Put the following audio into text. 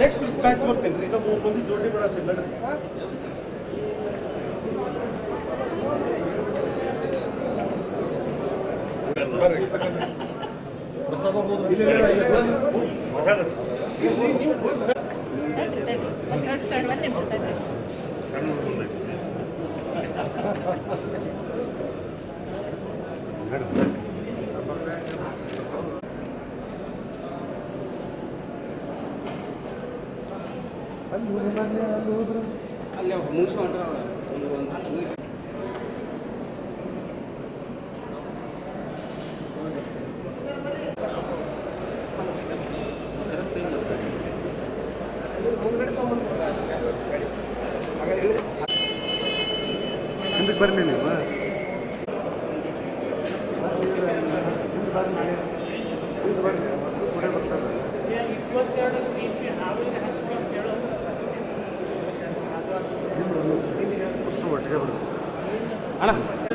Next batch ಬರ್ತೀನಿ ಈಗ 3 ಮಂದಿ ಜೋಡಿ ಬಿಡತ್ತೀನಿ ನಡ್ರಿ. ಪ್ರಸಾದ ಅಲ್ಲಿ ಮುಗಿಸಿ ಹೊಂಟ್ರ ಹಿಂದಕ್ಕೆ ಬರಲಿ ನೀವು ಒಟ್ಟಿಗೆ ಬರ್ತದೆ ಅಣ್ಣ.